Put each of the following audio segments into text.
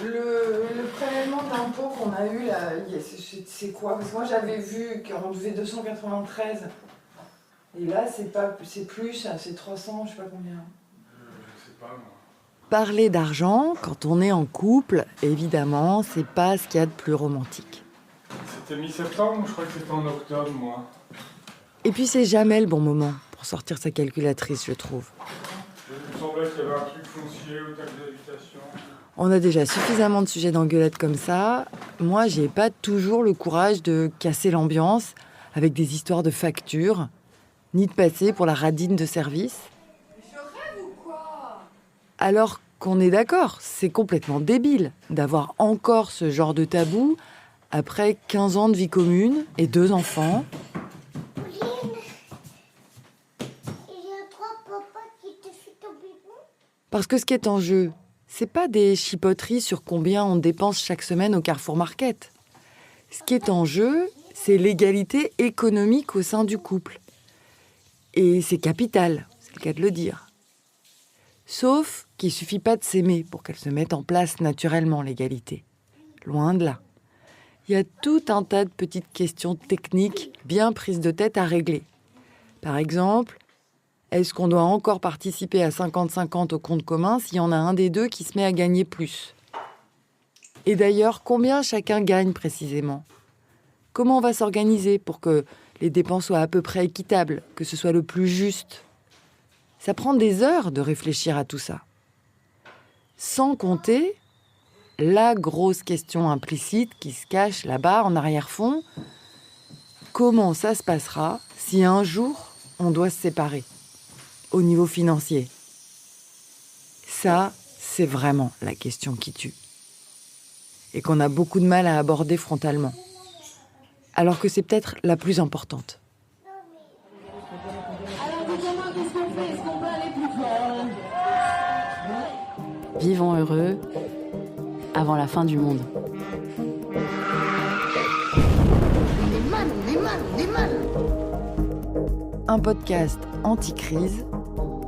Le prélèvement d'impôt qu'on a eu là, c'est quoi? Parce que moi j'avais vu qu'on devait 293. Et là c'est plus, c'est 300, je sais pas combien. Je sais pas moi. Parler d'argent, quand on est en couple, évidemment, c'est pas ce qu'il y a de plus romantique. C'était mi-septembre ou je crois que c'était en octobre, moi. Et puis c'est jamais le bon moment pour sortir sa calculatrice, je trouve. Il me semblait qu'il y avait un truc foncier ou taxe d'habitation. On a déjà suffisamment de sujets d'engueulade comme ça. Moi, j'ai pas toujours le courage de casser l'ambiance avec des histoires de factures, ni de passer pour la radine de service. Je rêve ou quoi? Alors qu'on est d'accord, c'est complètement débile d'avoir encore ce genre de tabou après 15 ans de vie commune et 2 enfants. Pauline, il y a 3 papas qui te font ton bibou. Parce que ce qui est en jeu, c'est pas des chipoteries sur combien on dépense chaque semaine au Carrefour Market. Ce qui est en jeu, c'est l'égalité économique au sein du couple. Et c'est capital, c'est le cas de le dire. Sauf qu'il suffit pas de s'aimer pour qu'elle se mette en place naturellement, l'égalité. Loin de là. Il y a tout un tas de petites questions techniques bien prises de tête à régler. Par exemple, est-ce qu'on doit encore participer à 50-50 au compte commun s'il y en a un des deux qui se met à gagner plus? Et d'ailleurs, combien chacun gagne précisément? Comment on va s'organiser pour que les dépenses soient à peu près équitables, que ce soit le plus juste? Ça prend des heures de réfléchir à tout ça. Sans compter la grosse question implicite qui se cache là-bas en arrière-fond. Comment ça se passera si un jour on doit se séparer au niveau financier? Ça, c'est vraiment la question qui tue. Et qu'on a beaucoup de mal à aborder frontalement. Alors que c'est peut-être la plus importante. Alors dites-moi, qu'est-ce qu'on fait? Est-ce qu'on peut aller plus fort? Vivons heureux avant la fin du monde. On est mal. Un podcast anti-crise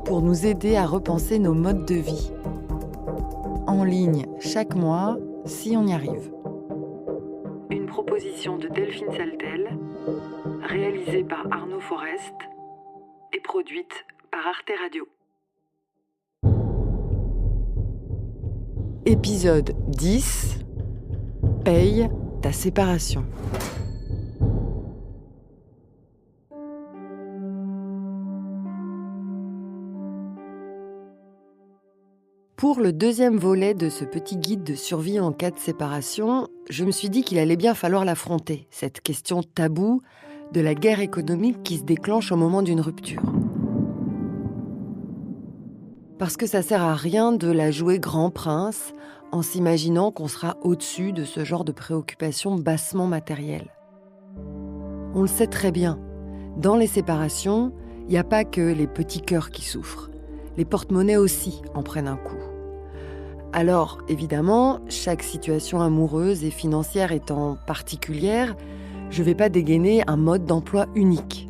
pour nous aider à repenser nos modes de vie. En ligne chaque mois, si on y arrive. Une proposition de Delphine Saltel, réalisée par Arnaud Forest et produite par Arte Radio. Épisode 10. Paye ta séparation. Pour le deuxième volet de ce petit guide de survie en cas de séparation, je me suis dit qu'il allait bien falloir l'affronter, cette question taboue de la guerre économique qui se déclenche au moment d'une rupture. Parce que ça sert à rien de la jouer grand prince en s'imaginant qu'on sera au-dessus de ce genre de préoccupations bassement matérielles. On le sait très bien, dans les séparations, il n'y a pas que les petits cœurs qui souffrent. Les porte-monnaies aussi en prennent un coup. Alors, évidemment, chaque situation amoureuse et financière étant particulière, je ne vais pas dégainer un mode d'emploi unique.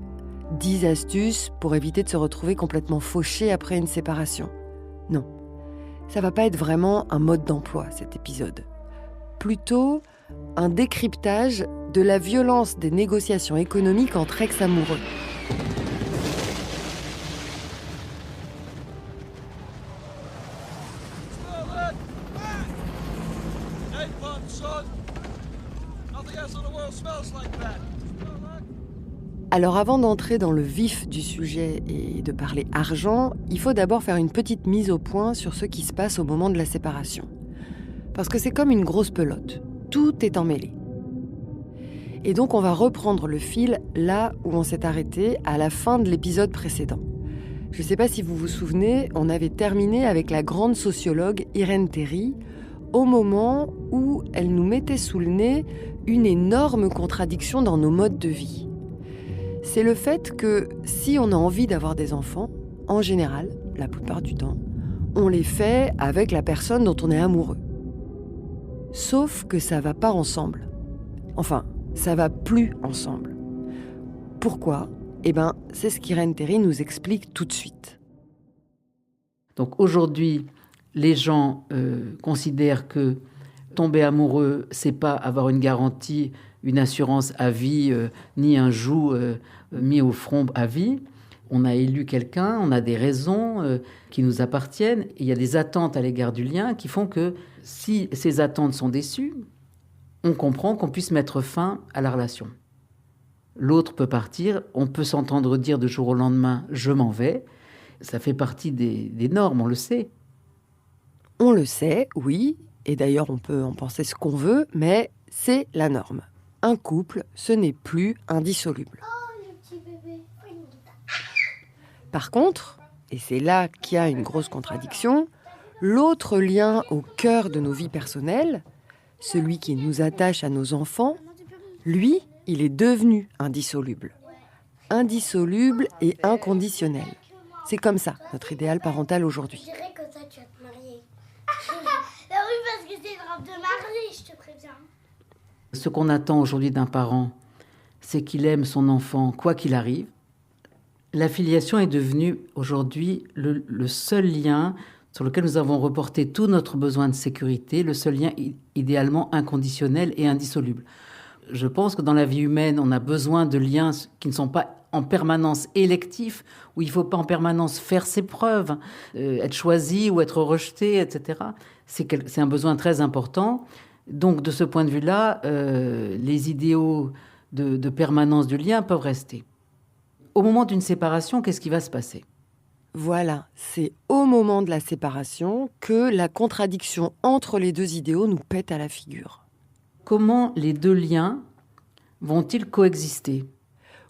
10 astuces pour éviter de se retrouver complètement fauché après une séparation. Non, ça va pas être vraiment un mode d'emploi, cet épisode. Plutôt un décryptage de la violence des négociations économiques entre ex-amoureux. Alors avant d'entrer dans le vif du sujet et de parler argent, il faut d'abord faire une petite mise au point sur ce qui se passe au moment de la séparation. Parce que c'est comme une grosse pelote, tout est emmêlé. Et donc on va reprendre le fil là où on s'est arrêté à la fin de l'épisode précédent. Je ne sais pas si vous vous souvenez, on avait terminé avec la grande sociologue Irène Théry, au moment où elle nous mettait sous le nez une énorme contradiction dans nos modes de vie. C'est le fait que si on a envie d'avoir des enfants, en général, la plupart du temps, on les fait avec la personne dont on est amoureux. Sauf que ça va pas ensemble. Enfin, ça va plus ensemble. Pourquoi ? C'est ce qu'Irène Théry nous explique tout de suite. Donc aujourd'hui, les gens considèrent que tomber amoureux, c'est pas avoir une garantie, une assurance à vie, ni un joug mis au front à vie. On a élu quelqu'un, on a des raisons qui nous appartiennent. Et il y a des attentes à l'égard du lien qui font que si ces attentes sont déçues, on comprend qu'on puisse mettre fin à la relation. L'autre peut partir, on peut s'entendre dire de jour au lendemain « je m'en vais ». Ça fait partie des normes, on le sait. On le sait, oui, et d'ailleurs on peut en penser ce qu'on veut, mais c'est la norme. Un couple, ce n'est plus indissoluble. Oh, le petit bébé. Par contre, et c'est là qu'il y a une grosse contradiction, l'autre lien au cœur de nos vies personnelles, celui qui nous attache à nos enfants, lui, il est devenu indissoluble. Indissoluble et inconditionnel. C'est comme ça, notre idéal parental aujourd'hui. Je dirais que toi, tu vas te marier. Ah oui, parce que c'est une robe de mariée, je te préviens. Ce qu'on attend aujourd'hui d'un parent, c'est qu'il aime son enfant quoi qu'il arrive. La filiation est devenue aujourd'hui le seul lien sur lequel nous avons reporté tout notre besoin de sécurité, le seul lien idéalement inconditionnel et indissoluble. Je pense que dans la vie humaine, on a besoin de liens qui ne sont pas en permanence électifs, où il ne faut pas en permanence faire ses preuves, être choisi ou être rejeté, etc. C'est un besoin très important. Donc, de ce point de vue-là, les idéaux de permanence du lien peuvent rester. Au moment d'une séparation, qu'est-ce qui va se passer ? Voilà, c'est au moment de la séparation que la contradiction entre les deux idéaux nous pète à la figure. Comment les deux liens vont-ils coexister ?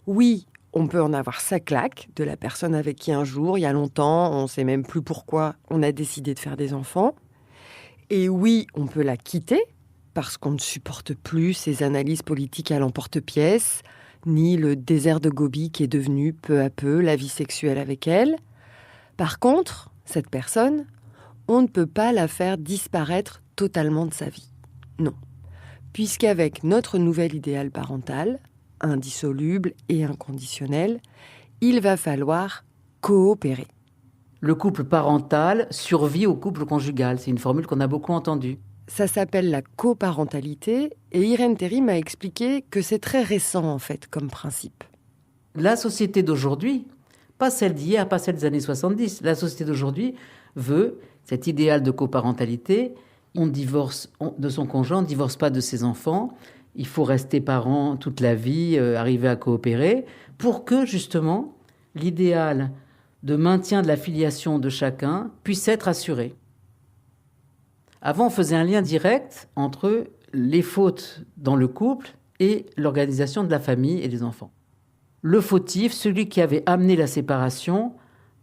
Oui, on peut en avoir sa claque de la personne avec qui un jour, il y a longtemps, on ne sait même plus pourquoi, on a décidé de faire des enfants. Et oui, on peut la quitter parce qu'on ne supporte plus ses analyses politiques à l'emporte-pièce, ni le désert de Gobi qui est devenu peu à peu la vie sexuelle avec elle. Par contre, cette personne, on ne peut pas la faire disparaître totalement de sa vie. Non. Puisqu'avec notre nouvel idéal parental, indissoluble et inconditionnel, il va falloir coopérer. Le couple parental survit au couple conjugal. C'est une formule qu'on a beaucoup entendue. Ça s'appelle la coparentalité et Irène Théry m'a expliqué que c'est très récent en fait comme principe. La société d'aujourd'hui, pas celle d'hier, pas celle des années 70, la société d'aujourd'hui veut cet idéal de coparentalité. On divorce de son conjoint, on ne divorce pas de ses enfants. Il faut rester parent toute la vie, arriver à coopérer, pour que, justement, l'idéal de maintien de la filiation de chacun puisse être assuré. Avant, on faisait un lien direct entre les fautes dans le couple et l'organisation de la famille et des enfants. Le fautif, celui qui avait amené la séparation,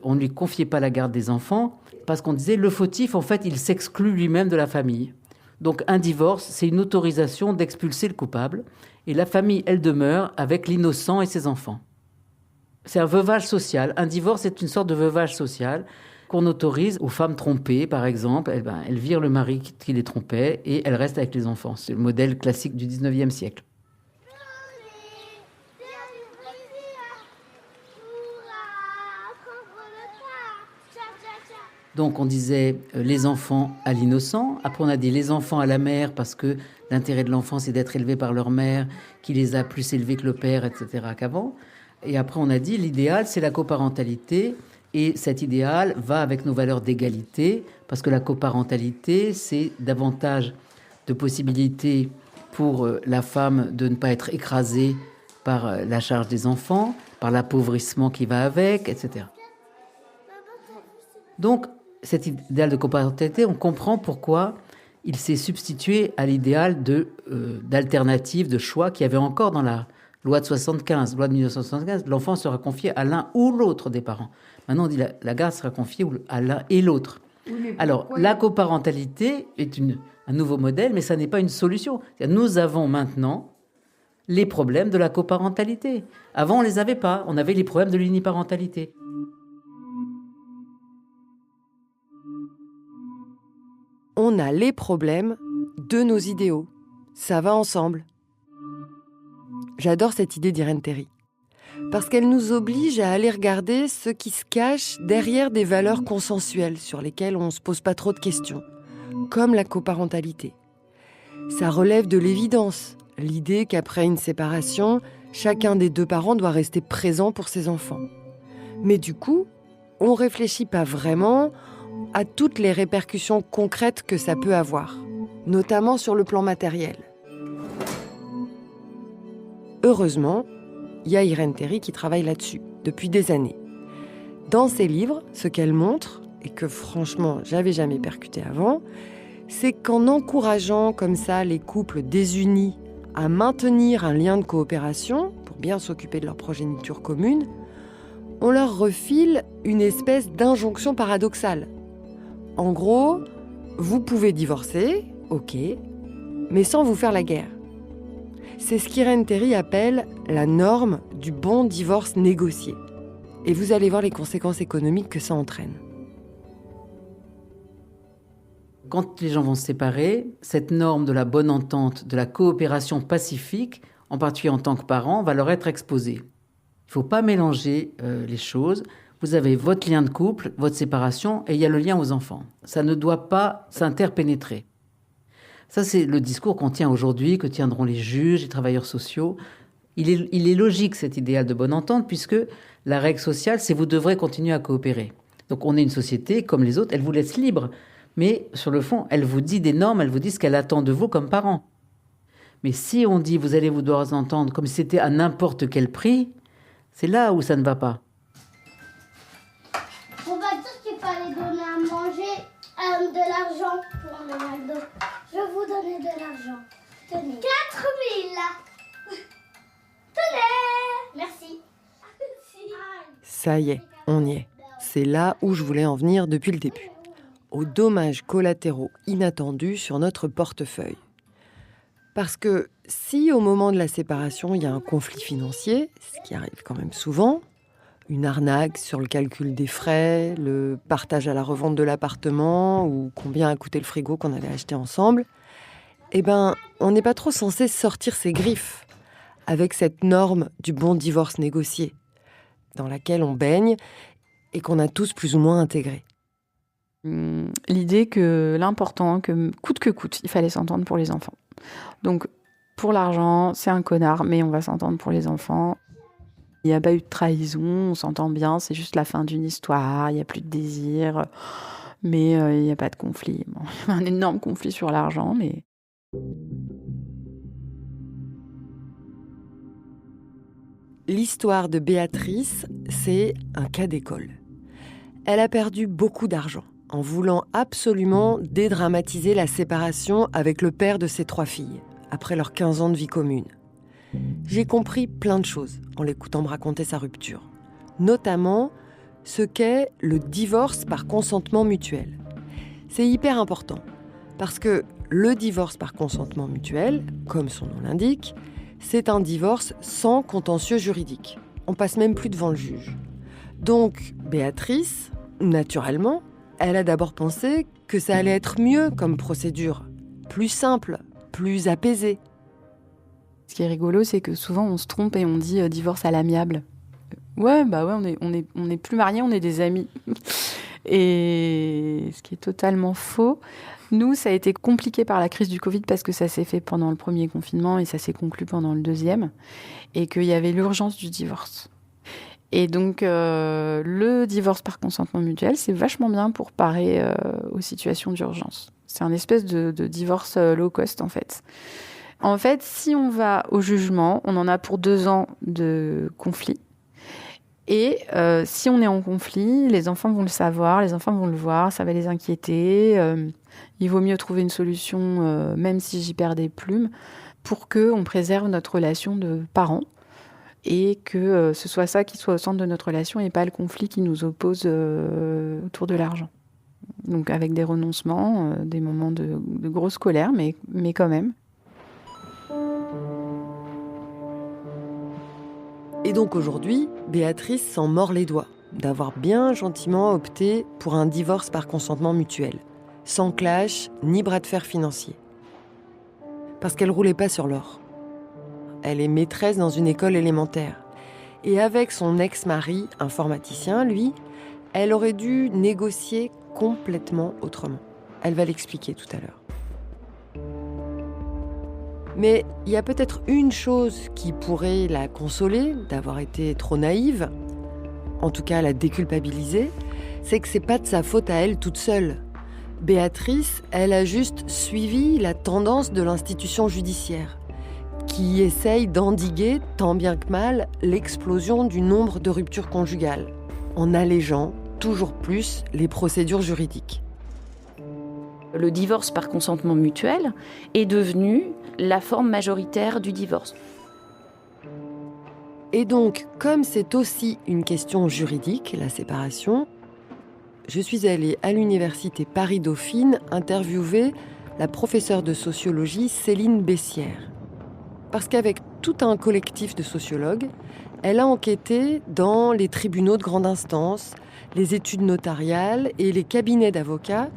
on ne lui confiait pas la garde des enfants, parce qu'on disait le fautif, en fait, il s'exclut lui-même de la famille. Donc un divorce, c'est une autorisation d'expulser le coupable. Et la famille, elle demeure avec l'innocent et ses enfants. C'est un veuvage social. Un divorce est une sorte de veuvage social qu'on autorise aux femmes trompées, par exemple. Elles virent le mari qui les trompait et elles restent avec les enfants. C'est le modèle classique du 19e siècle. Donc on disait les enfants à l'innocent. Après on a dit les enfants à la mère parce que l'intérêt de l'enfant c'est d'être élevé par leur mère qui les a plus élevés que le père, etc. qu'avant. Et après on a dit l'idéal c'est la coparentalité et cet idéal va avec nos valeurs d'égalité parce que la coparentalité c'est davantage de possibilités pour la femme de ne pas être écrasée par la charge des enfants, par l'appauvrissement qui va avec, etc. Donc cet idéal de coparentalité, on comprend pourquoi il s'est substitué à l'idéal d'alternative, de choix qu'il y avait encore dans la loi de 75, loi de 1975. L'enfant sera confié à l'un ou l'autre des parents. Maintenant, on dit la garde sera confiée à l'un et l'autre. Oui, alors, la coparentalité est un nouveau modèle, mais ça n'est pas une solution. Nous avons maintenant les problèmes de la coparentalité. Avant, on ne les avait pas. On avait les problèmes de l'uniparentalité. On a les problèmes de nos idéaux. Ça va ensemble. J'adore cette idée d'Irène Théry. Parce qu'elle nous oblige à aller regarder ce qui se cache derrière des valeurs consensuelles sur lesquelles on ne se pose pas trop de questions, comme la coparentalité. Ça relève de l'évidence, l'idée qu'après une séparation, chacun des deux parents doit rester présent pour ses enfants. Mais du coup, on ne réfléchit pas vraiment à toutes les répercussions concrètes que ça peut avoir, notamment sur le plan matériel. Heureusement, il y a Irène Théry qui travaille là-dessus depuis des années. Dans ses livres, ce qu'elle montre, et que franchement, j'avais jamais percuté avant, c'est qu'en encourageant comme ça les couples désunis à maintenir un lien de coopération pour bien s'occuper de leur progéniture commune, on leur refile une espèce d'injonction paradoxale. En gros, vous pouvez divorcer, ok, mais sans vous faire la guerre. C'est ce qu'Irène Théry appelle la norme du bon divorce négocié. Et vous allez voir les conséquences économiques que ça entraîne. Quand les gens vont se séparer, cette norme de la bonne entente, de la coopération pacifique, en particulier en tant que parents, va leur être exposée. Il ne faut pas mélanger les choses. Vous avez votre lien de couple, votre séparation, et il y a le lien aux enfants. Ça ne doit pas s'interpénétrer. Ça, c'est le discours qu'on tient aujourd'hui, que tiendront les juges, les travailleurs sociaux. Il est logique, cet idéal de bonne entente, puisque la règle sociale, c'est vous devrez continuer à coopérer. Donc on est une société, comme les autres, elle vous laisse libre. Mais sur le fond, elle vous dit des normes, elle vous dit ce qu'elle attend de vous comme parents. Mais si on dit vous allez vous devoir entendre comme si c'était à n'importe quel prix, c'est là où ça ne va pas. On va dire qu'il fallait donner à manger de l'argent pour le McDo. Je vais vous donner de l'argent. Tenez. 4 000. Tenez. Merci. Ça y est, on y est. C'est là où je voulais en venir depuis le début. Aux dommages collatéraux inattendus sur notre portefeuille. Parce que si au moment de la séparation, il y a un conflit financier, ce qui arrive quand même souvent, une arnaque sur le calcul des frais, le partage à la revente de l'appartement ou combien a coûté le frigo qu'on avait acheté ensemble, eh ben, on n'est pas trop censé sortir ses griffes avec cette norme du bon divorce négocié, dans laquelle on baigne et qu'on a tous plus ou moins intégré. L'idée que l'important, que coûte, il fallait s'entendre pour les enfants. Donc, pour l'argent, c'est un connard, mais on va s'entendre pour les enfants. Il n'y a pas eu de trahison, on s'entend bien, c'est juste la fin d'une histoire, il n'y a plus de désir, mais il n'y a pas de conflit. Bon, il y a un énorme conflit sur l'argent, mais... L'histoire de Béatrice, c'est un cas d'école. Elle a perdu beaucoup d'argent en voulant absolument dédramatiser la séparation avec le père de ses 3 filles, après leurs 15 ans de vie commune. J'ai compris plein de choses en l'écoutant me raconter sa rupture, notamment ce qu'est le divorce par consentement mutuel. C'est hyper important, parce que le divorce par consentement mutuel, comme son nom l'indique, c'est un divorce sans contentieux juridique. On passe même plus devant le juge. Donc, Béatrice, naturellement, elle a d'abord pensé que ça allait être mieux comme procédure, plus simple, plus apaisée. Ce qui est rigolo, c'est que souvent on se trompe et on dit divorce à l'amiable. Ouais, on est plus mariés, on est des amis. Et ce qui est totalement faux. Nous, ça a été compliqué par la crise du Covid parce que ça s'est fait pendant le premier confinement et ça s'est conclu pendant le deuxième. Et qu'il y avait l'urgence du divorce. Et donc, le divorce par consentement mutuel, c'est vachement bien pour parer aux situations d'urgence. C'est un espèce de divorce low cost, en fait. En fait, si on va au jugement, on en a pour 2 ans de conflit. Et si on est en conflit, les enfants vont le savoir, les enfants vont le voir, ça va les inquiéter. Il vaut mieux trouver une solution, même si j'y perds des plumes, pour qu'on préserve notre relation de parents. Et que ce soit ça qui soit au centre de notre relation et pas le conflit qui nous oppose autour de l'argent. Donc avec des renoncements, des moments de grosse colère, mais quand même. Et donc aujourd'hui, Béatrice s'en mord les doigts d'avoir bien gentiment opté pour un divorce par consentement mutuel, sans clash ni bras de fer financier. Parce qu'elle roulait pas sur l'or. Elle est maîtresse dans une école élémentaire. Et avec son ex-mari, informaticien, lui, elle aurait dû négocier complètement autrement. Elle va l'expliquer tout à l'heure. Mais il y a peut-être une chose qui pourrait la consoler d'avoir été trop naïve, en tout cas la déculpabiliser, c'est que c'est pas de sa faute à elle toute seule. Béatrice, elle a juste suivi la tendance de l'institution judiciaire, qui essaye d'endiguer, tant bien que mal, l'explosion du nombre de ruptures conjugales, en allégeant toujours plus les procédures juridiques. Le divorce par consentement mutuel est devenu la forme majoritaire du divorce. Et donc, comme c'est aussi une question juridique, la séparation, je suis allée à l'université Paris-Dauphine interviewer la professeure de sociologie Céline Bessières. Parce qu'avec tout un collectif de sociologues, elle a enquêté dans les tribunaux de grande instance, les études notariales et les cabinets d'avocats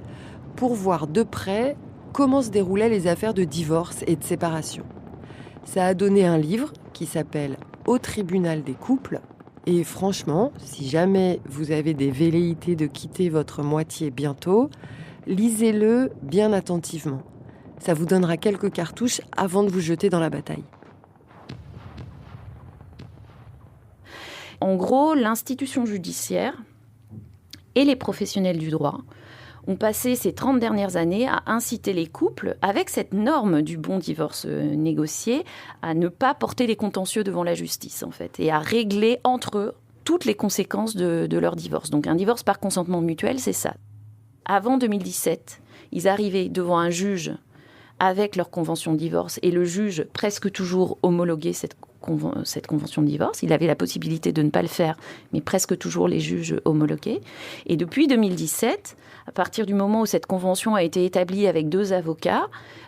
pour voir de près comment se déroulaient les affaires de divorce et de séparation. Ça a donné un livre qui s'appelle « Au tribunal des couples ». Et franchement, si jamais vous avez des velléités de quitter votre moitié bientôt, lisez-le bien attentivement. Ça vous donnera quelques cartouches avant de vous jeter dans la bataille. En gros, l'institution judiciaire et les professionnels du droit ont passé ces 30 dernières années à inciter les couples, avec cette norme du bon divorce négocié, à ne pas porter les contentieux devant la justice, en fait, et à régler entre eux toutes les conséquences de leur divorce. Donc un divorce par consentement mutuel, c'est ça. Avant 2017, ils arrivaient devant un juge avec leur convention de divorce, et le juge presque toujours homologuait cette convention de divorce. Il avait la possibilité de ne pas le faire, mais presque toujours les juges homologuaient. Et depuis 2017, à partir du moment où cette convention a été établie avec 2 avocats,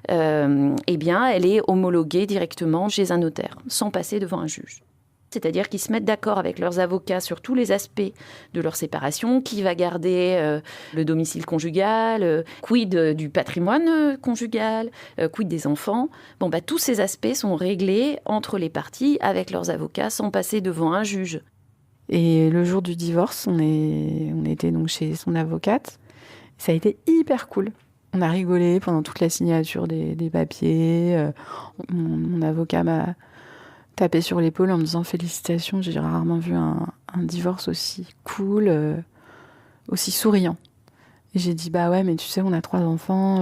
eh bien, elle est homologuée directement chez un notaire, sans passer devant un juge. C'est-à-dire qu'ils se mettent d'accord avec leurs avocats sur tous les aspects de leur séparation, qui va garder le domicile conjugal, quid du patrimoine conjugal, quid des enfants. Tous ces aspects sont réglés entre les parties avec leurs avocats sans passer devant un juge. Et le jour du divorce, on était donc chez son avocate. Ça a été hyper cool. On a rigolé pendant toute la signature des papiers. Mon avocat m'a tapé sur l'épaule en me disant « Félicitations, j'ai rarement vu un divorce aussi cool, aussi souriant ». Et j'ai dit « Bah ouais, mais tu sais, on a 3 enfants,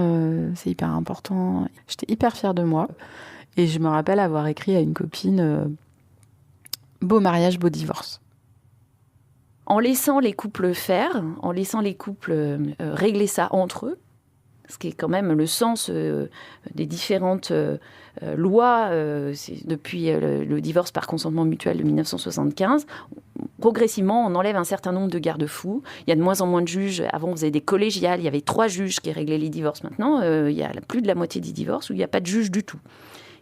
c'est hyper important ». J'étais hyper fière de moi. Et je me rappelle avoir écrit à une copine « Beau mariage, beau divorce ». En laissant les couples faire, en laissant les couples régler ça entre eux, ce qui est quand même le sens des différentes lois depuis le divorce par consentement mutuel de 1975. Progressivement, on enlève un certain nombre de garde-fous. Il y a de moins en moins de juges. Avant, on faisait des collégiales. Il y avait 3 juges qui réglaient les divorces. Maintenant, il y a plus de la moitié des divorces où il n'y a pas de juge du tout.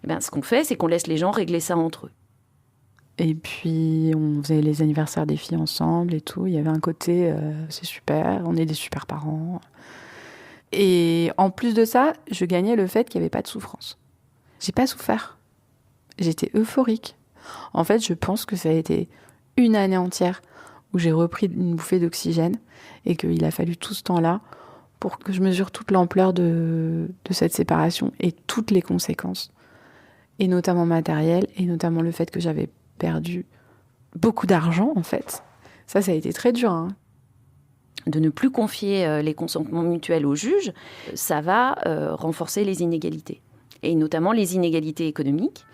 Et bien, ce qu'on fait, c'est qu'on laisse les gens régler ça entre eux. Et puis, on faisait les anniversaires des filles ensemble et tout. Il y avait un côté, c'est super, on est des super parents. Et en plus de ça, je gagnais le fait qu'il n'y avait pas de souffrance. J'ai pas souffert. J'étais euphorique. En fait, je pense que ça a été une année entière où j'ai repris une bouffée d'oxygène et qu'il a fallu tout ce temps-là pour que je mesure toute l'ampleur de cette séparation et toutes les conséquences. Et notamment matérielles, et notamment le fait que j'avais perdu beaucoup d'argent, en fait. Ça a été très dur, hein. De ne plus confier les consentements mutuels aux juges, ça va renforcer les inégalités. Et notamment les inégalités économiques.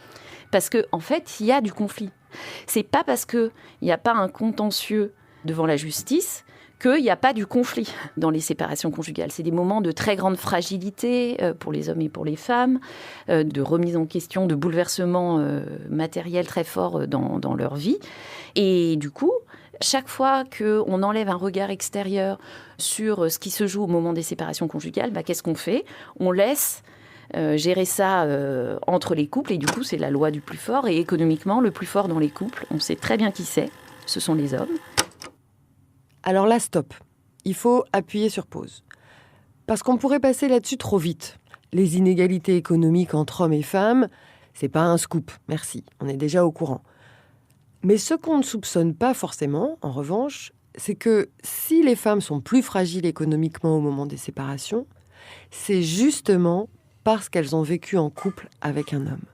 Parce qu'en fait, il y a du conflit. C'est pas parce qu'il n'y a pas un contentieux devant la justice qu'il n'y a pas du conflit dans les séparations conjugales. C'est des moments de très grande fragilité pour les hommes et pour les femmes, de remise en question, de bouleversements matériels très forts dans leur vie. Et du coup, chaque fois qu'on enlève un regard extérieur sur ce qui se joue au moment des séparations conjugales, qu'est-ce qu'on fait ? On laisse gérer ça entre les couples, et du coup, c'est la loi du plus fort. Et économiquement, le plus fort dans les couples, on sait très bien qui c'est, ce sont les hommes. Alors là, stop. Il faut appuyer sur pause. Parce qu'on pourrait passer là-dessus trop vite. Les inégalités économiques entre hommes et femmes, c'est pas un scoop, merci, on est déjà au courant. Mais ce qu'on ne soupçonne pas forcément, en revanche, c'est que si les femmes sont plus fragiles économiquement au moment des séparations, c'est justement parce qu'elles ont vécu en couple avec un homme.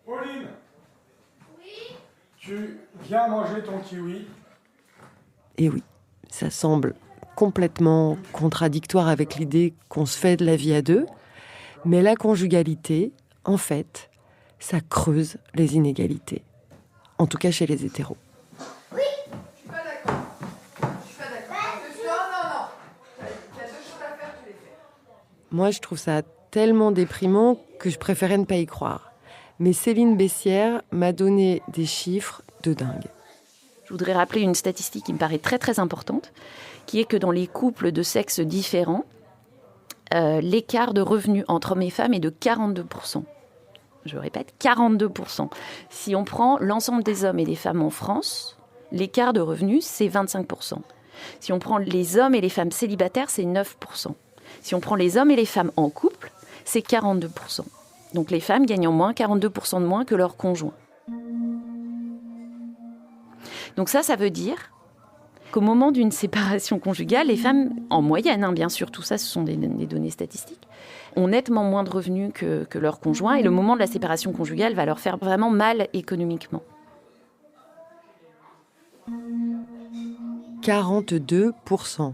Pauline. Oui. Tu viens manger ton kiwi. Et oui, ça semble complètement contradictoire avec l'idée qu'on se fait de la vie à deux, mais la conjugalité, en fait, ça creuse les inégalités. En tout cas chez les hétéros. Je suis pas d'accord. Non. Il y a 2 choses à faire, tu les fais. Moi, je trouve ça tellement déprimant que je préférais ne pas y croire. Mais Céline Bessières m'a donné des chiffres de dingue. Je voudrais rappeler une statistique qui me paraît très très importante, qui est que dans les couples de sexes différents, l'écart de revenus entre hommes et femmes est de 42%. Je répète, 42%. Si on prend l'ensemble des hommes et des femmes en France, l'écart de revenus, c'est 25%. Si on prend les hommes et les femmes célibataires, c'est 9%. Si on prend les hommes et les femmes en couple, c'est 42%. Donc les femmes gagnent en moins 42% de moins que leurs conjoints. Donc ça veut dire qu'au moment d'une séparation conjugale, les femmes, en moyenne, bien sûr, tout ça, ce sont des données statistiques, ont nettement moins de revenus que leurs conjoints. Et le moment de la séparation conjugale va leur faire vraiment mal économiquement. 42%.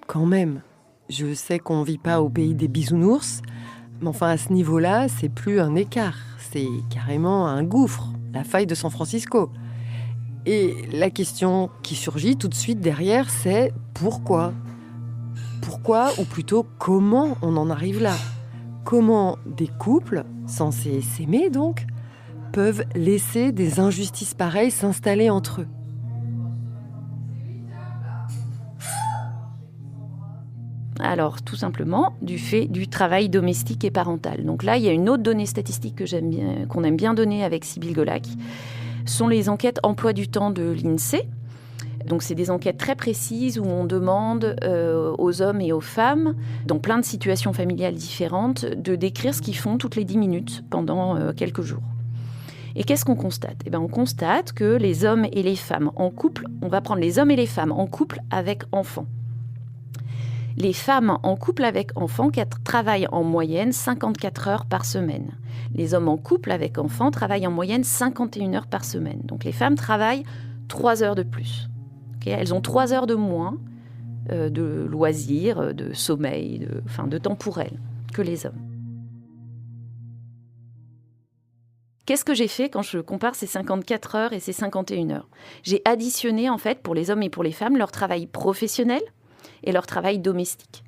Quand même. Je sais qu'on ne vit pas au pays des bisounours, mais enfin, à ce niveau-là, c'est plus un écart. C'est carrément un gouffre, la faille de San Francisco. Et la question qui surgit tout de suite derrière, c'est pourquoi ? Pourquoi, ou plutôt comment on en arrive là ? Comment des couples, censés s'aimer donc, peuvent laisser des injustices pareilles s'installer entre eux ? Alors, tout simplement, du fait du travail domestique et parental. Donc là, il y a une autre donnée statistique qu'on aime bien donner avec Sybille Golac, sont les enquêtes emploi du temps de l'INSEE. Donc, c'est des enquêtes très précises où on demande aux hommes et aux femmes, dans plein de situations familiales différentes, de décrire ce qu'ils font toutes les 10 minutes pendant quelques jours. Et qu'est-ce qu'on constate ? On constate que les hommes et les femmes en couple, on va prendre les hommes et les femmes en couple avec enfants. Les femmes en couple avec enfants travaillent en moyenne 54 heures par semaine. Les hommes en couple avec enfants travaillent en moyenne 51 heures par semaine. Donc les femmes travaillent 3 heures de plus. Okay, elles ont 3 heures de moins de loisirs, de sommeil, de temps pour elles que les hommes. Qu'est-ce que j'ai fait quand je compare ces 54 heures et ces 51 heures ? J'ai additionné, en fait, pour les hommes et pour les femmes, leur travail professionnel et leur travail domestique.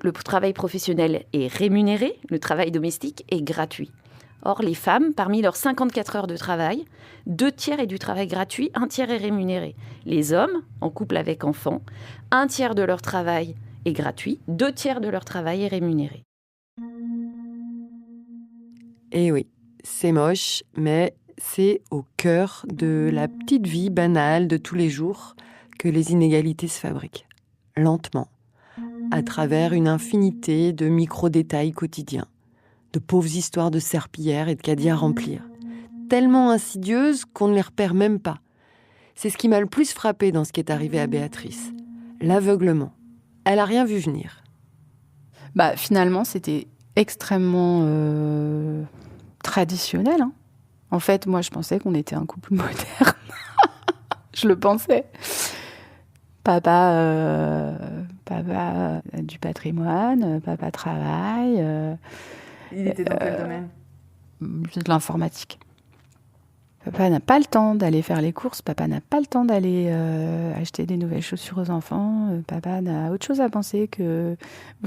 Le travail professionnel est rémunéré, le travail domestique est gratuit. Or, les femmes, parmi leurs 54 heures de travail, 2 tiers est du travail gratuit, 1 tiers est rémunéré. Les hommes, en couple avec enfants, 1 tiers de leur travail est gratuit, 2 tiers de leur travail est rémunéré. Eh oui, c'est moche, mais c'est au cœur de la petite vie banale de tous les jours que les inégalités se fabriquent. Lentement, à travers une infinité de micro-détails quotidiens, de pauvres histoires de serpillères et de caddies à remplir, tellement insidieuses qu'on ne les repère même pas. C'est ce qui m'a le plus frappé dans ce qui est arrivé à Béatrice, l'aveuglement. Elle n'a rien vu venir. Finalement, c'était extrêmement traditionnel. En fait, moi, je pensais qu'on était un couple moderne. Je le pensais. Papa a du patrimoine, papa travaille. Il était dans quel domaine ? De l'informatique. Papa n'a pas le temps d'aller faire les courses, papa n'a pas le temps d'aller acheter des nouvelles chaussures aux enfants, papa n'a autre chose à penser que...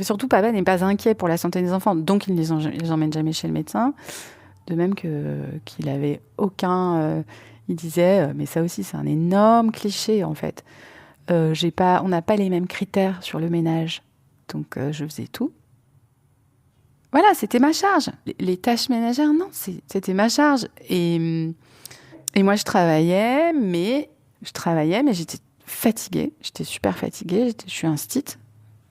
Surtout, papa n'est pas inquiet pour la santé des enfants, donc il ne les emmène jamais chez le médecin. De même qu'il avait aucun... il disait, mais ça aussi c'est un énorme cliché en fait. On n'a pas les mêmes critères sur le ménage. Donc, je faisais tout. Voilà, c'était ma charge. Les tâches ménagères, non, c'était ma charge. Et moi, je travaillais, mais j'étais fatiguée. J'étais super fatiguée. Je suis instite.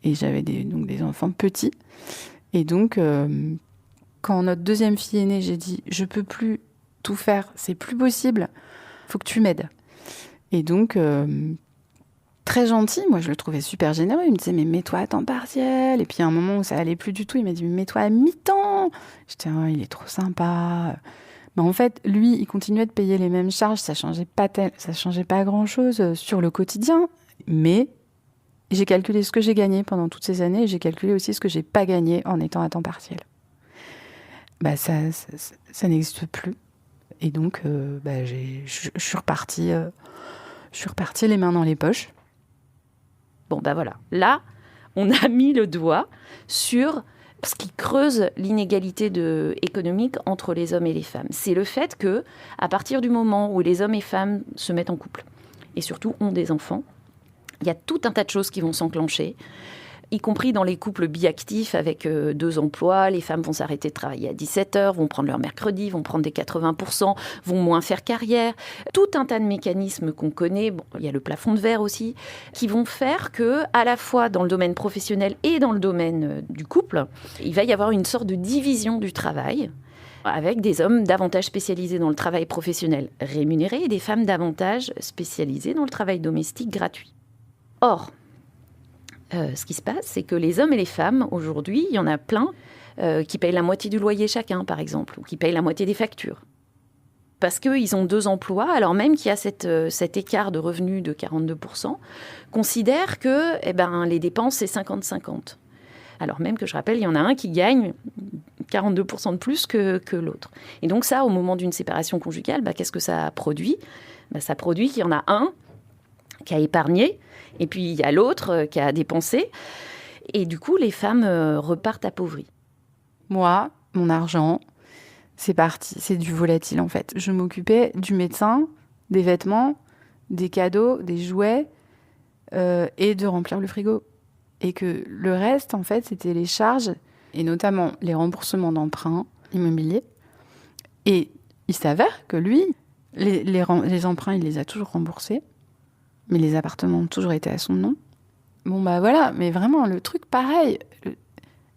Et j'avais des enfants petits. Et donc, quand notre deuxième fille est née, j'ai dit, je peux plus tout faire. C'est plus possible. Faut que tu m'aides. Et donc... très gentil. Moi, je le trouvais super généreux. Il me disait, mais mets-toi à temps partiel. Et puis, à un moment où ça allait plus du tout, il m'a dit, mets-toi à mi-temps. J'étais, oh, il est trop sympa. Mais en fait, lui, il continuait de payer les mêmes charges. Ça changeait pas grand-chose sur le quotidien. Mais j'ai calculé ce que j'ai gagné pendant toutes ces années et j'ai calculé aussi ce que j'ai pas gagné en étant à temps partiel. Ça n'existe plus. Et donc, je suis repartie les mains dans les poches. Bon, voilà. Là, on a mis le doigt sur ce qui creuse l'inégalité économique entre les hommes et les femmes. C'est le fait que, à partir du moment où les hommes et femmes se mettent en couple, et surtout ont des enfants, il y a tout un tas de choses qui vont s'enclencher, y compris dans les couples biactifs avec 2 emplois. Les femmes vont s'arrêter de travailler à 17h, vont prendre leur mercredi, vont prendre des 80%, vont moins faire carrière. Tout un tas de mécanismes qu'on connaît, il y a le plafond de verre aussi, qui vont faire que, à la fois dans le domaine professionnel et dans le domaine du couple, il va y avoir une sorte de division du travail, avec des hommes davantage spécialisés dans le travail professionnel rémunéré et des femmes davantage spécialisées dans le travail domestique gratuit. Or, ce qui se passe, c'est que les hommes et les femmes, aujourd'hui, il y en a plein qui payent la moitié du loyer chacun, par exemple, ou qui payent la moitié des factures. Parce qu'ils ont 2 emplois, alors même qu'il y a cet écart de revenus de 42%, considèrent que les dépenses, c'est 50-50. Alors même que, je rappelle, il y en a un qui gagne 42% de plus que l'autre. Et donc ça, au moment d'une séparation conjugale, qu'est-ce que ça produit ? Ça produit qu'il y en a un qui a épargné, et puis il y a l'autre qui a dépensé. Et du coup, les femmes repartent appauvries. Moi, mon argent, c'est parti. C'est du volatile, en fait. Je m'occupais du médecin, des vêtements, des cadeaux, des jouets, et de remplir le frigo. Et que le reste, en fait, c'était les charges, et notamment les remboursements d'emprunts immobiliers. Et il s'avère que lui, les emprunts, il les a toujours remboursés. Mais les appartements ont toujours été à son nom. Bon, voilà. Mais vraiment, le truc pareil,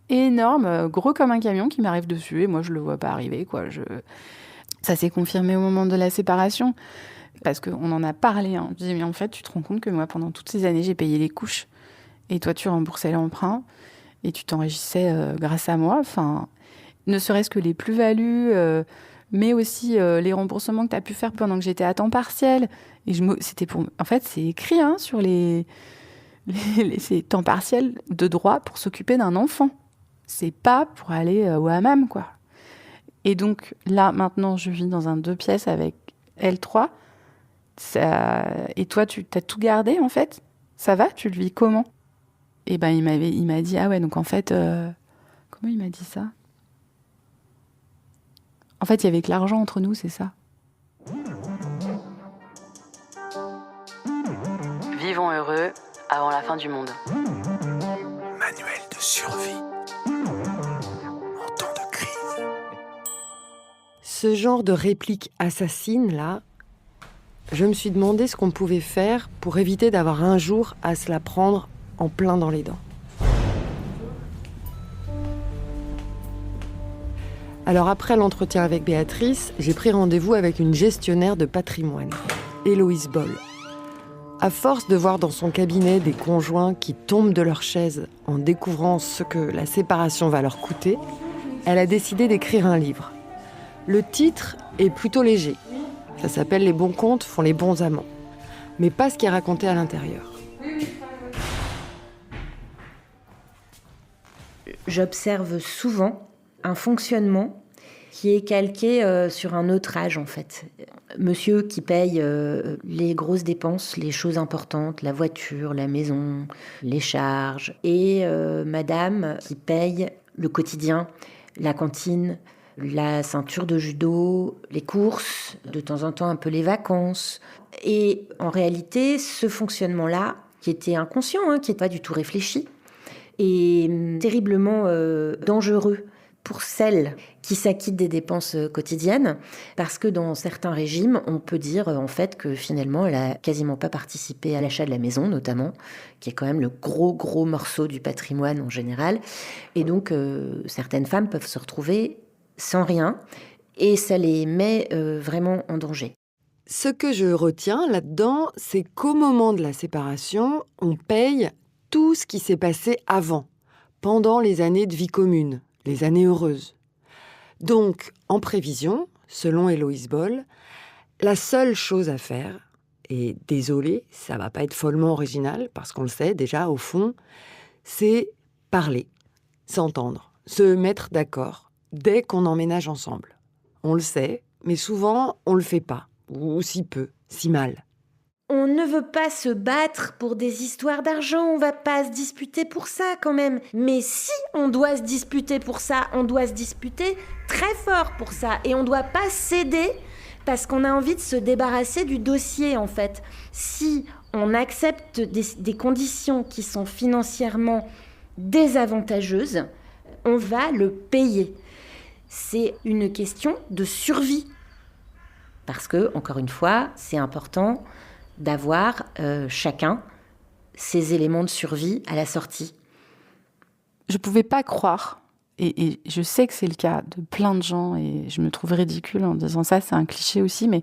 énorme, gros comme un camion qui m'arrive dessus. Et moi, je le vois pas arriver, quoi. Ça s'est confirmé au moment de la séparation. Parce qu'on en a parlé. Hein. Je disais, mais en fait, tu te rends compte que moi, pendant toutes ces années, j'ai payé les couches. Et toi, tu remboursais l'emprunt. Et tu t'enrichissais grâce à moi. Enfin, ne serait-ce que les plus-values... mais aussi les remboursements que tu as pu faire pendant que j'étais à temps partiel. Et en fait, c'est écrit sur ces temps partiels de droit pour s'occuper d'un enfant. C'est pas pour aller au hammam, quoi. Et donc, là, maintenant, je vis dans un 2 pièces avec L3. Et toi, tu as tout gardé, en fait ? Ça va ? Tu le vis comment ? Et il m'a dit, ah ouais, donc en fait... comment il m'a dit ça ? En fait, il y avait que l'argent entre nous, c'est ça. Vivons heureux avant la fin du monde. Manuel de survie en temps de crise. Ce genre de réplique assassine, là, je me suis demandé ce qu'on pouvait faire pour éviter d'avoir un jour à se la prendre en plein dans les dents. Alors après l'entretien avec Béatrice, j'ai pris rendez-vous avec une gestionnaire de patrimoine, Héloïse Boll. À force de voir dans son cabinet des conjoints qui tombent de leur chaise en découvrant ce que la séparation va leur coûter, elle a décidé d'écrire un livre. Le titre est plutôt léger. Ça s'appelle « Les bons comptes font les bons amants ». Mais pas ce qui est raconté à l'intérieur. J'observe souvent un fonctionnement qui est calqué sur un autre âge, en fait. Monsieur qui paye les grosses dépenses, les choses importantes, la voiture, la maison, les charges, et madame qui paye le quotidien, la cantine, la ceinture de judo, les courses, de temps en temps un peu les vacances. Et en réalité, ce fonctionnement-là, qui était inconscient, qui n'était pas du tout réfléchi, est terriblement dangereux pour celles qui s'acquittent des dépenses quotidiennes, parce que dans certains régimes, on peut dire en fait que finalement, elle a quasiment pas participé à l'achat de la maison, notamment, qui est quand même le gros morceau du patrimoine en général. Et donc, certaines femmes peuvent se retrouver sans rien, et ça les met vraiment en danger. Ce que je retiens là-dedans, c'est qu'au moment de la séparation, on paye tout ce qui s'est passé avant, pendant les années de vie commune, les années heureuses. Donc, en prévision, selon Héloïse Boll, la seule chose à faire, et désolé, ça va pas être follement original, parce qu'on le sait déjà au fond, c'est parler, s'entendre, se mettre d'accord, dès qu'on emménage ensemble. On le sait, mais souvent on le fait pas, ou si peu, si mal. On ne veut pas se battre pour des histoires d'argent, on va pas se disputer pour ça quand même. Mais si on doit se disputer pour ça, on doit se disputer très fort pour ça. Et on doit pas céder parce qu'on a envie de se débarrasser du dossier en fait. Si on accepte des conditions qui sont financièrement désavantageuses, on va le payer. C'est une question de survie. Parce que, encore une fois, c'est important d'avoir chacun ses éléments de survie à la sortie. Je ne pouvais pas croire, et je sais que c'est le cas de plein de gens, et je me trouve ridicule en disant ça, c'est un cliché aussi, mais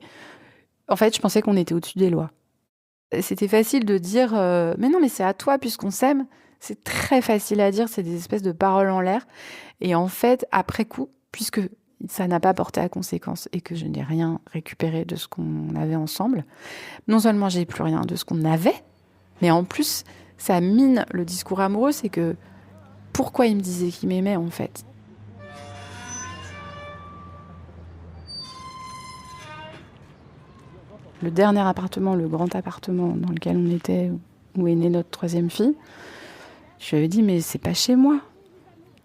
en fait, je pensais qu'on était au-dessus des lois. C'était facile de dire mais non, mais c'est à toi puisqu'on s'aime. C'est très facile à dire, c'est des espèces de paroles en l'air. Et en fait, après coup, puisque ça n'a pas porté à conséquence et que je n'ai rien récupéré de ce qu'on avait ensemble, non seulement j'ai plus rien de ce qu'on avait, mais en plus, ça mine le discours amoureux, c'est que pourquoi il me disait qu'il m'aimait en fait ? Le dernier appartement, le grand appartement dans lequel on était, où est née notre 3e fille, je lui avais dit, mais c'est pas chez moi.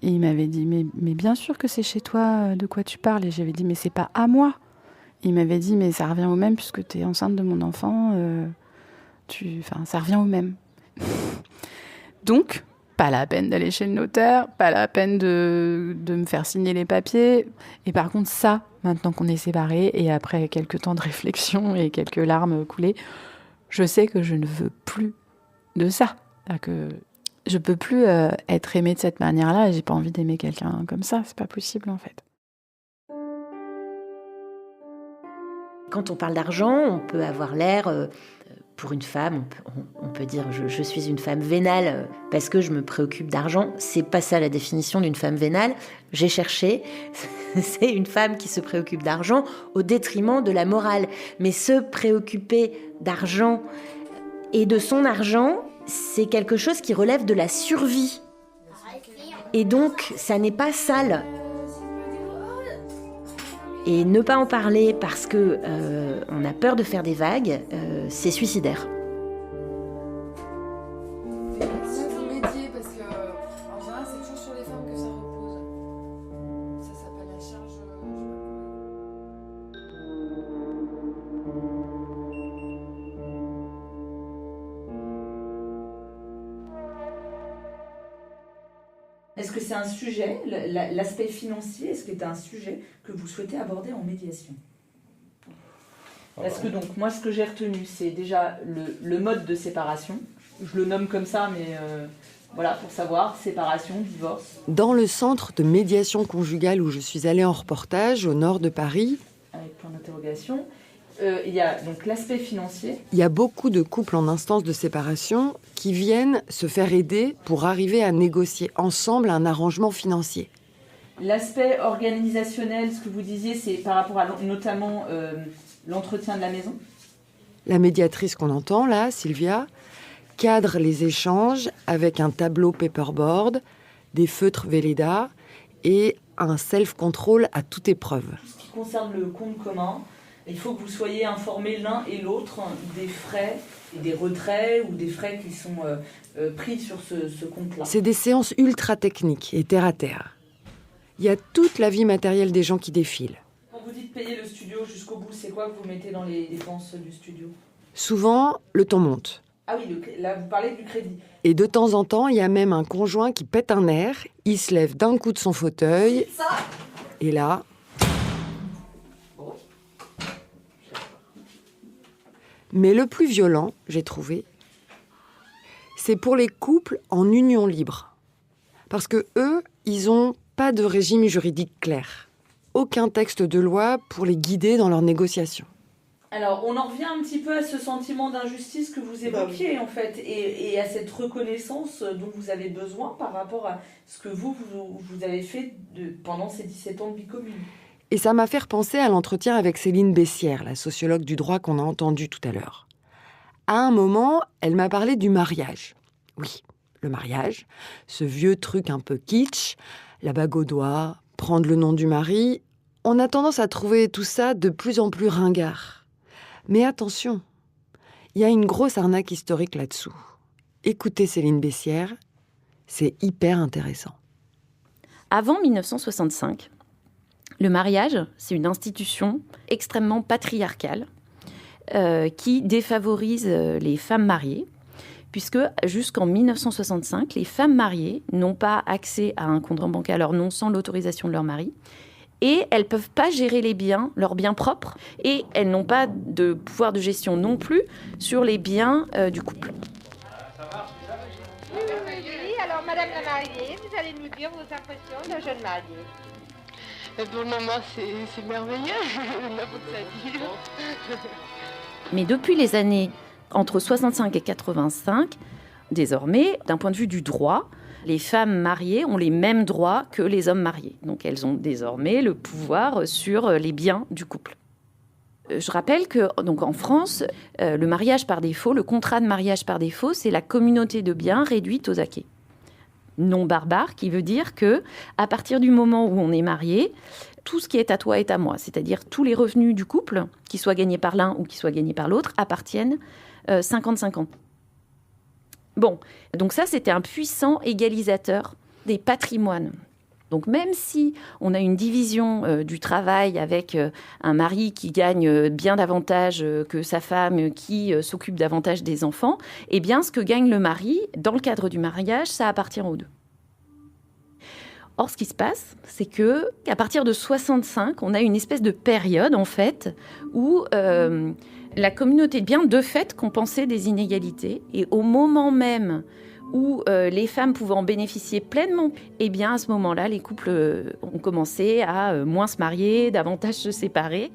Et il m'avait dit, mais bien sûr que c'est chez toi, de quoi tu parles. Et j'avais dit, mais c'est pas à moi. Il m'avait dit, mais ça revient au même puisque tu es enceinte de mon enfant. Ça revient au même. Donc, pas la peine d'aller chez le notaire, pas la peine de me faire signer les papiers. Et par contre, ça, maintenant qu'on est séparés, et après quelques temps de réflexion et quelques larmes coulées, je sais que je ne veux plus de ça. Que je peux plus être aimée de cette manière-là, et j'ai pas envie d'aimer quelqu'un comme ça, c'est pas possible en fait. Quand on parle d'argent, on peut avoir l'air, pour une femme, on peut dire je suis une femme vénale parce que je me préoccupe d'argent. C'est pas ça la définition d'une femme vénale. J'ai cherché, c'est une femme qui se préoccupe d'argent au détriment de la morale. Mais se préoccuper d'argent et de son argent, c'est quelque chose qui relève de la survie. Et donc, ça n'est pas sale. Et ne pas en parler parce que on a peur de faire des vagues, c'est suicidaire. Vous médiez parce que en général c'est toujours sur les femmes que ça repose. Ça s'appelle la charge. Est-ce que c'est un sujet, l'aspect financier, est-ce que c'est un sujet que vous souhaitez aborder en médiation ? Parce que donc, moi, ce que j'ai retenu, c'est déjà le mode de séparation. Je le nomme comme ça, mais voilà, pour savoir, séparation, divorce. Dans le centre de médiation conjugale où je suis allée en reportage, au nord de Paris, avec point d'interrogation, il y a donc l'aspect financier. Il y a beaucoup de couples en instance de séparation qui viennent se faire aider pour arriver à négocier ensemble un arrangement financier. L'aspect organisationnel, ce que vous disiez, c'est par rapport à notamment l'entretien de la maison. La médiatrice qu'on entend là, Sylvia, cadre les échanges avec un tableau paperboard, des feutres Velleda et un self-control à toute épreuve. Ce qui concerne le compte commun, il faut que vous soyez informés l'un et l'autre des frais et des retraits ou des frais qui sont pris sur ce compte-là. C'est des séances ultra techniques et terre à terre. Il y a toute la vie matérielle des gens qui défilent. Quand vous dites payer le studio jusqu'au bout, c'est quoi que vous mettez dans les dépenses du studio ? Souvent, le ton monte. Ah oui, là vous parlez du crédit. Et de temps en temps, il y a même un conjoint qui pète un nerf, il se lève d'un coup de son fauteuil, et là... Mais le plus violent, j'ai trouvé, c'est pour les couples en union libre. Parce que eux, ils n'ont pas de régime juridique clair. Aucun texte de loi pour les guider dans leurs négociations. Alors, on en revient un petit peu à ce sentiment d'injustice que vous évoquiez, en fait, et à cette reconnaissance dont vous avez besoin par rapport à ce que vous avez fait pendant ces 17 ans de vie commune. Et ça m'a fait repenser à l'entretien avec Céline Bessières, la sociologue du droit qu'on a entendue tout à l'heure. À un moment, elle m'a parlé du mariage. Oui, le mariage, ce vieux truc un peu kitsch, la bague au doigt, prendre le nom du mari, on a tendance à trouver tout ça de plus en plus ringard. Mais attention, il y a une grosse arnaque historique là-dessous. Écoutez Céline Bessières, c'est hyper intéressant. Avant 1965, le mariage, c'est une institution extrêmement patriarcale qui défavorise les femmes mariées, puisque jusqu'en 1965, les femmes mariées n'ont pas accès à un compte en banque à leur nom sans l'autorisation de leur mari, et elles ne peuvent pas gérer les biens, leurs biens propres, et elles n'ont pas de pouvoir de gestion non plus sur les biens du couple. Oui, alors Madame la mariée, vous allez nous dire vos impressions de jeune mariée. Pour le moment, c'est merveilleux, on n'a pas de dire. Mais depuis les années entre 65 et 85, désormais, d'un point de vue du droit, les femmes mariées ont les mêmes droits que les hommes mariés. Donc elles ont désormais le pouvoir sur les biens du couple. Je rappelle que donc en France, le mariage par défaut, le contrat de mariage par défaut, c'est la communauté de biens réduite aux acquêts. Non barbare, qui veut dire que à partir du moment où on est marié, tout ce qui est à toi est à moi. C'est-à-dire tous les revenus du couple, qu'ils soient gagnés par l'un ou qu'ils soient gagnés par l'autre, appartiennent 50-50. Bon, donc ça, c'était un puissant égalisateur des patrimoines. Donc même si on a une division du travail avec un mari qui gagne bien davantage que sa femme qui s'occupe davantage des enfants, eh bien ce que gagne le mari, dans le cadre du mariage, ça appartient aux deux. Or, ce qui se passe, c'est que à partir de 65, on a une espèce de période, en fait, où la communauté de biens, de fait, compensait des inégalités. Et au moment même où les femmes pouvaient en bénéficier pleinement, eh bien, à ce moment-là, les couples ont commencé à moins se marier, davantage se séparer.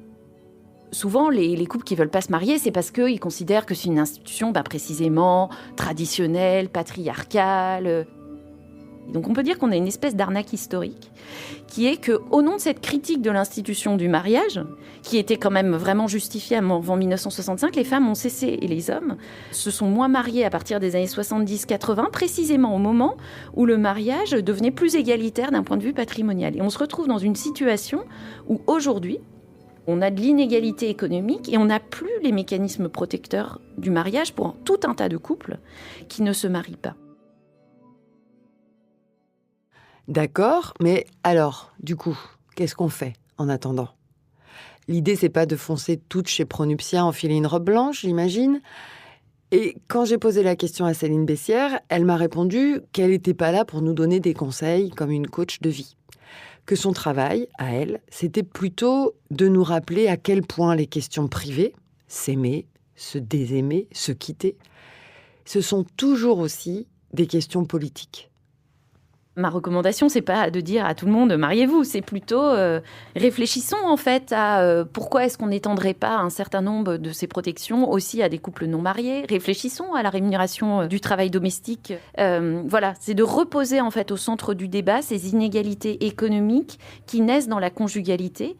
Souvent, les couples qui ne veulent pas se marier, c'est parce qu'ils considèrent que c'est une institution précisément traditionnelle, patriarcale. Donc on peut dire qu'on a une espèce d'arnaque historique qui est qu'au nom de cette critique de l'institution du mariage, qui était quand même vraiment justifiée avant 1965, les femmes ont cessé et les hommes se sont moins mariés à partir des années 70-80, précisément au moment où le mariage devenait plus égalitaire d'un point de vue patrimonial. Et on se retrouve dans une situation où aujourd'hui, on a de l'inégalité économique et on n'a plus les mécanismes protecteurs du mariage pour tout un tas de couples qui ne se marient pas. D'accord, mais alors, du coup, qu'est-ce qu'on fait en attendant ? L'idée, c'est pas de foncer toutes chez Pronuptia enfiler une robe blanche, j'imagine. Et quand j'ai posé la question à Céline Bessières, elle m'a répondu qu'elle n'était pas là pour nous donner des conseils comme une coach de vie. Que son travail, à elle, c'était plutôt de nous rappeler à quel point les questions privées, s'aimer, se désaimer, se quitter, ce sont toujours aussi des questions politiques. Ma recommandation, c'est pas de dire à tout le monde mariez-vous, c'est plutôt réfléchissons en fait à pourquoi est-ce qu'on n'étendrait pas un certain nombre de ces protections aussi à des couples non mariés. Réfléchissons à la rémunération du travail domestique. Voilà, c'est de reposer en fait au centre du débat ces inégalités économiques qui naissent dans la conjugalité.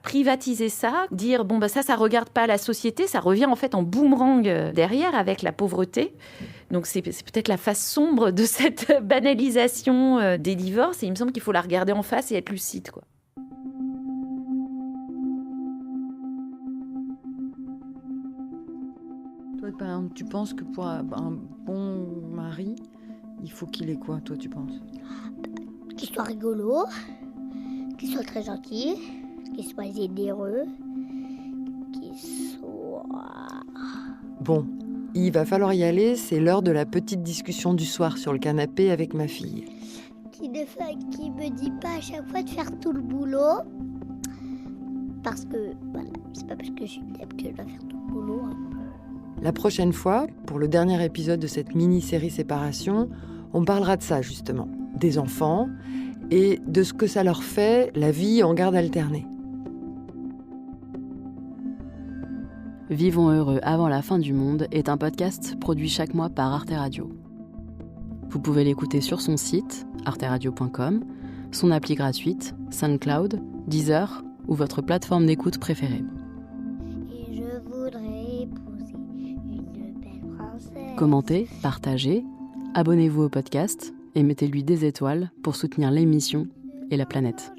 Privatiser ça, dire ça regarde pas la société, ça revient en fait en boomerang derrière avec la pauvreté. Donc c'est peut-être la face sombre de cette banalisation des divorces et il me semble qu'il faut la regarder en face et être lucide, quoi. Toi, par exemple, tu penses que pour un bon mari, il faut qu'il ait quoi, toi, tu penses ? Qu'il soit rigolo, qu'il soit très gentil, qu'il soit généreux, qu'il soit... Bon, il va falloir y aller, c'est l'heure de la petite discussion du soir sur le canapé avec ma fille. Qui me dit pas à chaque fois de faire tout le boulot, parce que, voilà, c'est pas parce que je suis libre que je dois faire tout le boulot. La prochaine fois, pour le dernier épisode de cette mini-série Séparation, on parlera de ça justement, des enfants et de ce que ça leur fait, la vie en garde alternée. Vivons heureux avant la fin du monde est un podcast produit chaque mois par Arte Radio. Vous pouvez l'écouter sur son site, arteradio.com, son appli gratuite, SoundCloud, Deezer ou votre plateforme d'écoute préférée. Et je voudrais épouser une belle princesse. Commentez, partagez, abonnez-vous au podcast et mettez-lui des étoiles pour soutenir l'émission et la planète.